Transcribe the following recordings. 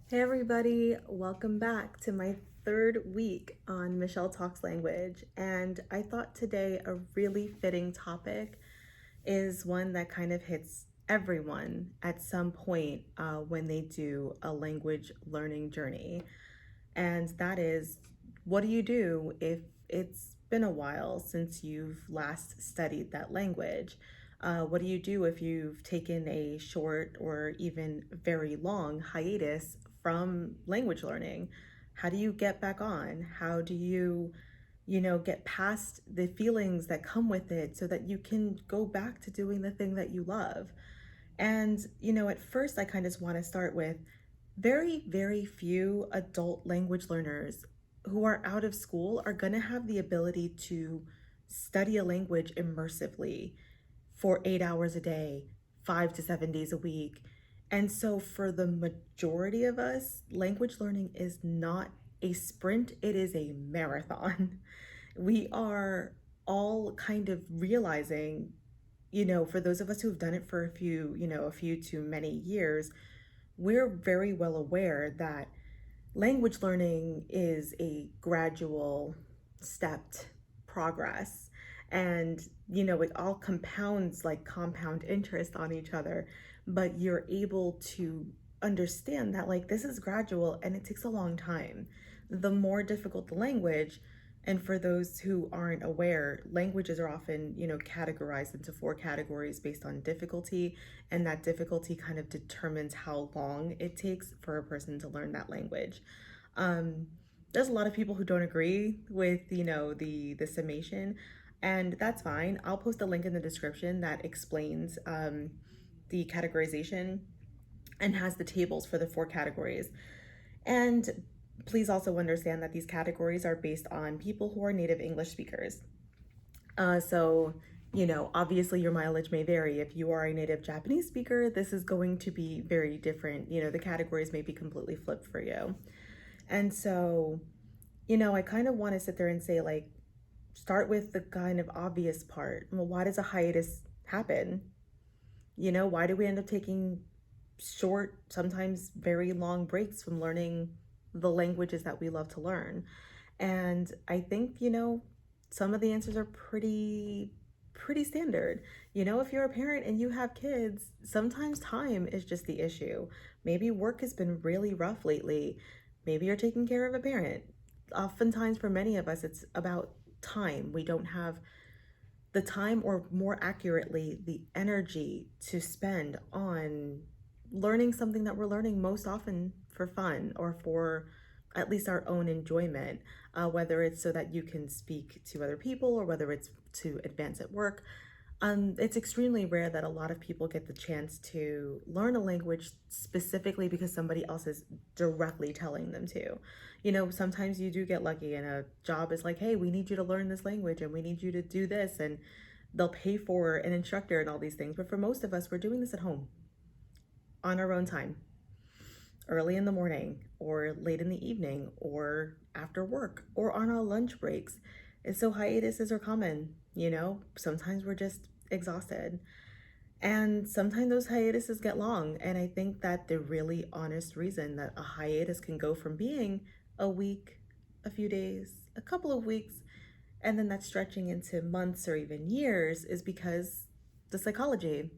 Hey everybody, welcome back to my third week on Michelle Talks Language. And I thought today a really fitting topic is one that kind of hits everyone at some point when they do a language learning journey. And that is, what do you do if it's been a while since you've last studied that language? What do you do if you've taken a short or even very long hiatus from language learning? How do you get back on? How do you get past the feelings that come with it so that you can go back to doing the thing that you love? And at first, I kind of want to start with very, very few adult language learners who are out of school are going to have the ability to study a language immersively for 8 hours a day, 5 to 7 days a week. And so, for the majority of us, language learning is not a sprint, it is a marathon. We are all kind of realizing, for those of us who have done it for a few to many years, we're very well aware that language learning is a gradual, stepped progress. And it all compounds like compound interest on each other. But you're able to understand that, like, this is gradual and it takes a long time. The more difficult the language, and for those who aren't aware, languages are often, categorized into four categories based on difficulty, and that difficulty kind of determines how long it takes for a person to learn that language. Um, there's a lot of people who don't agree with, the summation, and that's fine. I'll post a link in the description that explains the categorization and has the tables for the four categories. And please also understand that these categories are based on people who are native English speakers. So, obviously your mileage may vary. If you are a native Japanese speaker, this is going to be very different. The categories may be completely flipped for you. And so, I kind of want to sit there and say, like, start with the kind of obvious part. Well, why does a hiatus happen? Why do we end up taking short, sometimes very long breaks from learning the languages that we love to learn? And I think, some of the answers are pretty standard. If you're a parent and you have kids, sometimes time is just the issue. Maybe work has been really rough lately. Maybe you're taking care of a parent. Oftentimes for many of us, it's about time. We don't have the time, or more accurately, the energy to spend on learning something that we're learning most often for fun or for at least our own enjoyment, whether it's so that you can speak to other people or whether it's to advance at work. It's extremely rare that a lot of people get the chance to learn a language specifically because somebody else is directly telling them to. Sometimes you do get lucky and a job is like, hey, we need you to learn this language and we need you to do this, and they'll pay for an instructor and all these things. But for most of us, we're doing this at home on our own time, early in the morning or late in the evening or after work or on our lunch breaks. And so hiatuses are common. Sometimes we're just exhausted. And sometimes those hiatuses get long. And I think that the really honest reason that a hiatus can go from being a week, a few days, a couple of weeks, and then that's stretching into months or even years is because the psychology.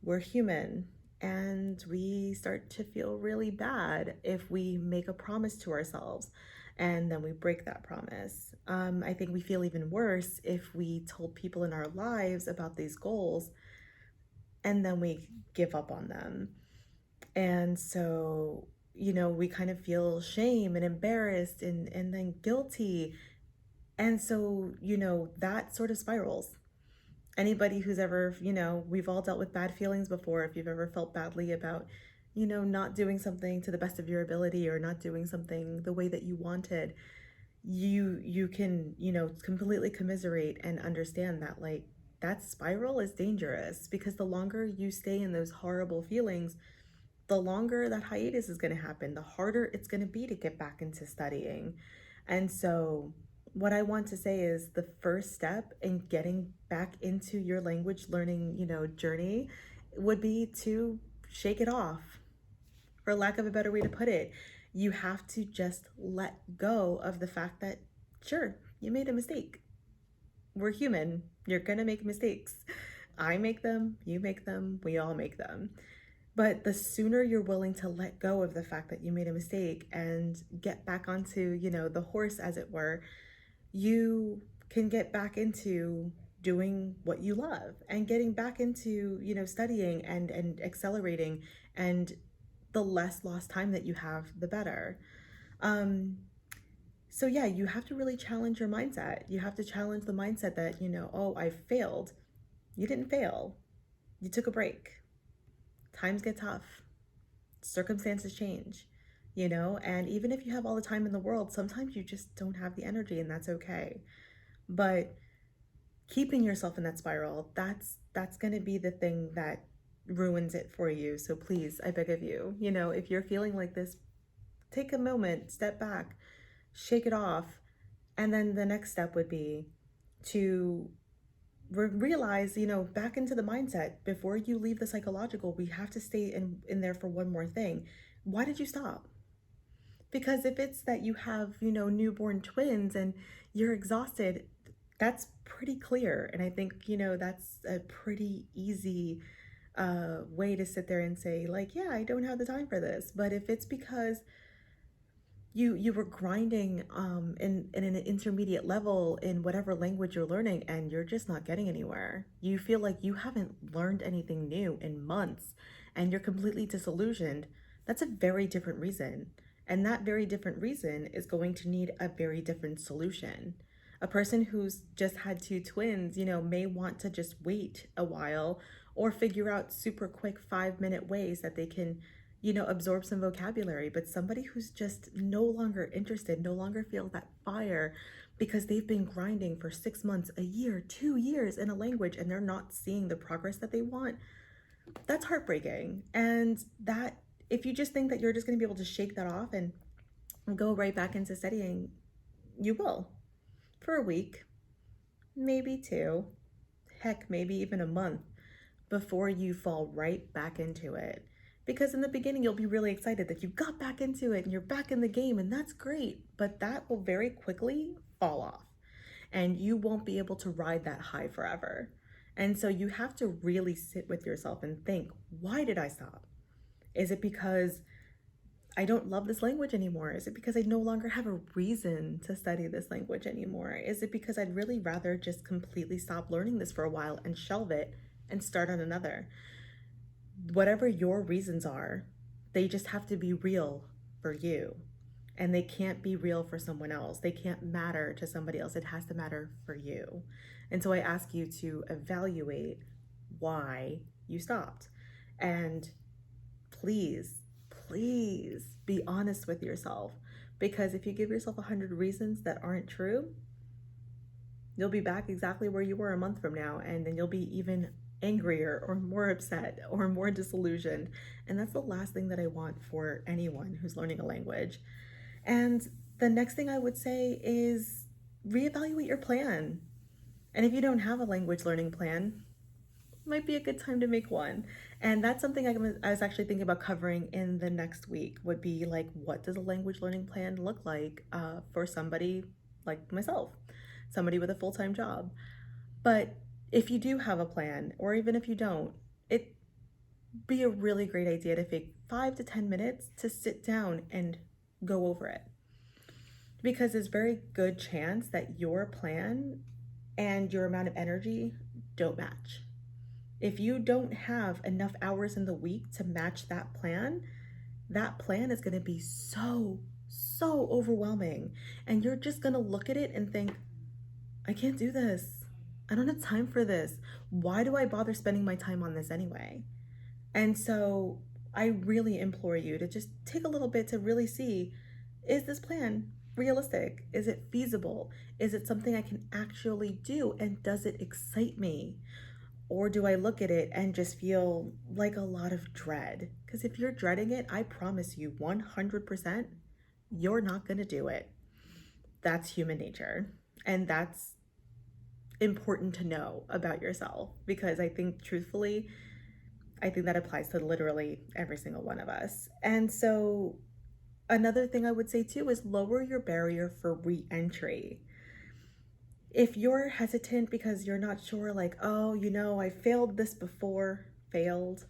We're human, and we start to feel really bad if we make a promise to ourselves and then we break that promise. I think we feel even worse if we told people in our lives about these goals and then we give up on them. And so, we kind of feel shame and embarrassed and then guilty. And so, that sort of spirals. Anybody who's ever, we've all dealt with bad feelings before. If you've ever felt badly about, not doing something to the best of your ability or not doing something the way that you wanted, you can, completely commiserate and understand that, like, that spiral is dangerous because the longer you stay in those horrible feelings, the longer that hiatus is going to happen, the harder it's going to be to get back into studying. And so, what I want to say is the first step in getting back into your language learning, journey would be to shake it off. for lack of a better way to put it. You have to just let go of the fact that, sure, you made a mistake. We're human. You're going to make mistakes. I make them, you make them, we all make them. But the sooner you're willing to let go of the fact that you made a mistake and get back onto, the horse, as it were, you can get back into doing what you love and getting back into, studying and accelerating, and the less lost time that you have, the better. Um, so yeah, you have to really challenge your mindset. You have to challenge the mindset that, oh, I failed. You didn't fail. You took a break. Times get tough. Circumstances change, and even if you have all the time in the world, sometimes you just don't have the energy, and that's okay. But keeping yourself in that spiral, that's going to be the thing that ruins it for you. So please, I beg of you, if you're feeling like this, take a moment, step back, shake it off. And then the next step would be to realize, back into the mindset. Before you leave the psychological, we have to stay in there for one more thing. Why did you stop? Because if it's that you have, newborn twins and you're exhausted, that's pretty clear. And I think, that's a pretty easy way to sit there and say, like, yeah, I don't have the time for this. But if it's because you were grinding in an intermediate level in whatever language you're learning, and you're just not getting anywhere, you feel like you haven't learned anything new in months, and you're completely disillusioned, that's a very different reason. And that very different reason is going to need a very different solution. A person who's just had two twins, may want to just wait a while or figure out super quick 5-minute ways that they can, absorb some vocabulary. But somebody who's just no longer interested, no longer feels that fire because they've been grinding for 6 months, a year, 2 years in a language, and they're not seeing the progress that they want, that's heartbreaking. And that, if you just think that you're just going to be able to shake that off and go right back into studying, you will. For a week, maybe two, heck, maybe even a month, before you fall right back into it. Because in the beginning, you'll be really excited that you got back into it and you're back in the game, and that's great. But that will very quickly fall off, and you won't be able to ride that high forever. And so you have to really sit with yourself and think, why did I stop? Is it because I don't love this language anymore? Is it because I no longer have a reason to study this language anymore? Is it because I'd really rather just completely stop learning this for a while and shelve it and start on another? Whatever your reasons are, they just have to be real for you. And they can't be real for someone else. They can't matter to somebody else. It has to matter for you. And so I ask you to evaluate why you stopped. And please, please be honest with yourself. Because if you give yourself 100 reasons that aren't true, you'll be back exactly where you were a month from now. And then you'll be even angrier or more upset or more disillusioned. And that's the last thing that I want for anyone who's learning a language. And the next thing I would say is reevaluate your plan. And if you don't have a language learning plan, it might be a good time to make one. And that's something I was actually thinking about covering in the next week, would be like, what does a language learning plan look like for somebody like myself, somebody with a full-time job? But if you do have a plan, or even if you don't, it'd be a really great idea to take 5 to 10 minutes to sit down and go over it. Because there's very good chance that your plan and your amount of energy don't match. If you don't have enough hours in the week to match that plan is going to be so overwhelming. And you're just going to look at it and think, I can't do this. I don't have time for this. Why do I bother spending my time on this anyway? And so I really implore you to just take a little bit to really see, is this plan realistic? Is it feasible? Is it something I can actually do? And does it excite me? Or do I look at it and just feel like a lot of dread? Because if you're dreading it, I promise you 100%, you're not going to do it. That's human nature. And that's important to know about yourself, because I think truthfully, I think that applies to literally every single one of us. And so another thing I would say too is lower your barrier for re-entry. If you're hesitant because you're not sure, like, oh, I failed this before, failed,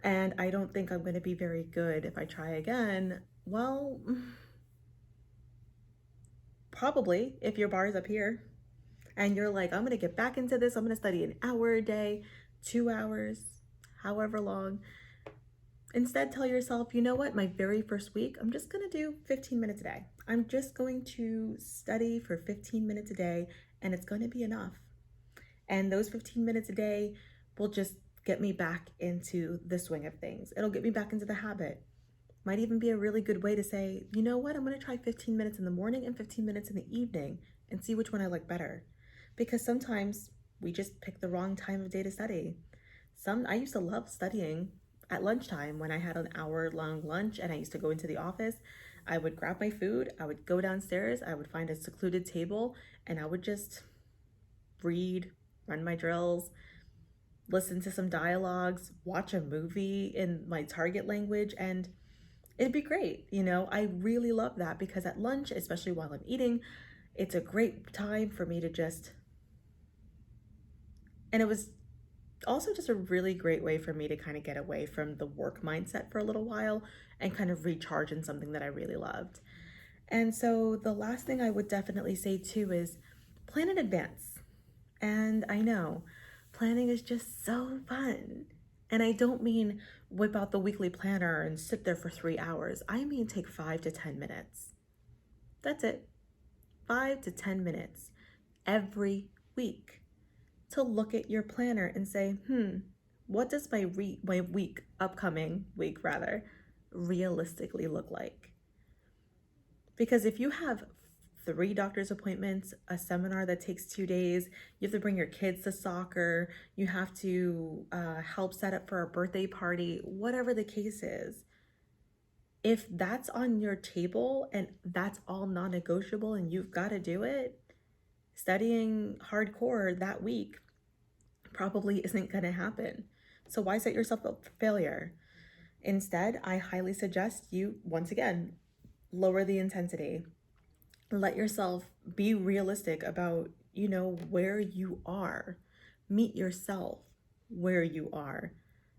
and I don't think I'm going to be very good if I try again, well, probably if your bar is up here and you're like, I'm going to get back into this, I'm going to study an hour a day, 2 hours, however long. Instead, tell yourself, you know what, my very first week, I'm just going to do 15 minutes a day. I'm just going to study for 15 minutes a day, and it's going to be enough. And those 15 minutes a day will just get me back into the swing of things. It'll get me back into the habit. Might even be a really good way to say, you know what, I'm going to try 15 minutes in the morning and 15 minutes in the evening and see which one I like better. Because sometimes we just pick the wrong time of day to study. I used to love studying at lunchtime when I had an hour-long lunch and I used to go into the office. I would grab my food, I would go downstairs, I would find a secluded table, and I would just read, run my drills, listen to some dialogues, watch a movie in my target language, and it'd be great. I really love that because at lunch, especially while I'm eating, it's a great time for me to and it was also just a really great way for me to kind of get away from the work mindset for a little while and kind of recharge in something that I really loved. And so the last thing I would definitely say too is plan in advance. And I know planning is just so fun. And I don't mean whip out the weekly planner and sit there for 3 hours. I mean take 5 to 10 minutes. That's it. 5 to 10 minutes every week to look at your planner and say, what does my upcoming week rather, realistically look like? Because if you have 3 doctor's appointments, a seminar that takes 2 days, you have to bring your kids to soccer, you have to help set up for a birthday party, whatever the case is, if that's on your table and that's all non-negotiable and you've got to do it, studying hardcore that week probably isn't going to happen. So why set yourself up for failure? Instead, I highly suggest you, once again, lower the intensity. Let yourself be realistic about, where you are. Meet yourself where you are,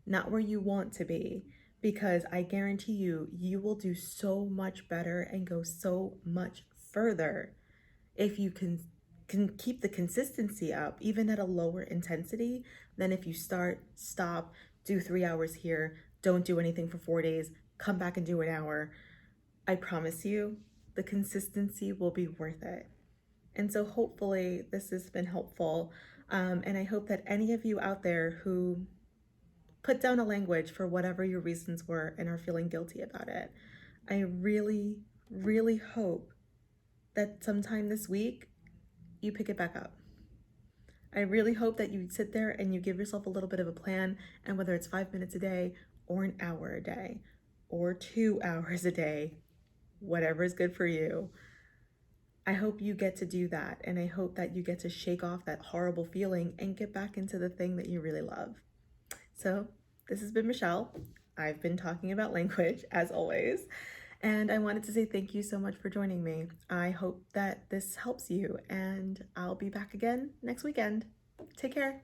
not where you want to be. Because I guarantee you, you will do so much better and go so much further if you can keep the consistency up, even at a lower intensity, than if you stop, do 3 hours here, don't do anything for 4 days, come back and do an hour. I promise you, the consistency will be worth it. And so hopefully this has been helpful. And I hope that any of you out there who put down a language for whatever your reasons were and are feeling guilty about it, I really, really hope that sometime this week you pick it back up. I really hope that you sit there and you give yourself a little bit of a plan, and whether it's 5 minutes a day or an hour a day or 2 hours a day, whatever is good for you, I hope you get to do that, and I hope that you get to shake off that horrible feeling and get back into the thing that you really love. So this has been Michelle. I've been talking about language, as always. And I wanted to say thank you so much for joining me. I hope that this helps you, and I'll be back again next weekend. Take care.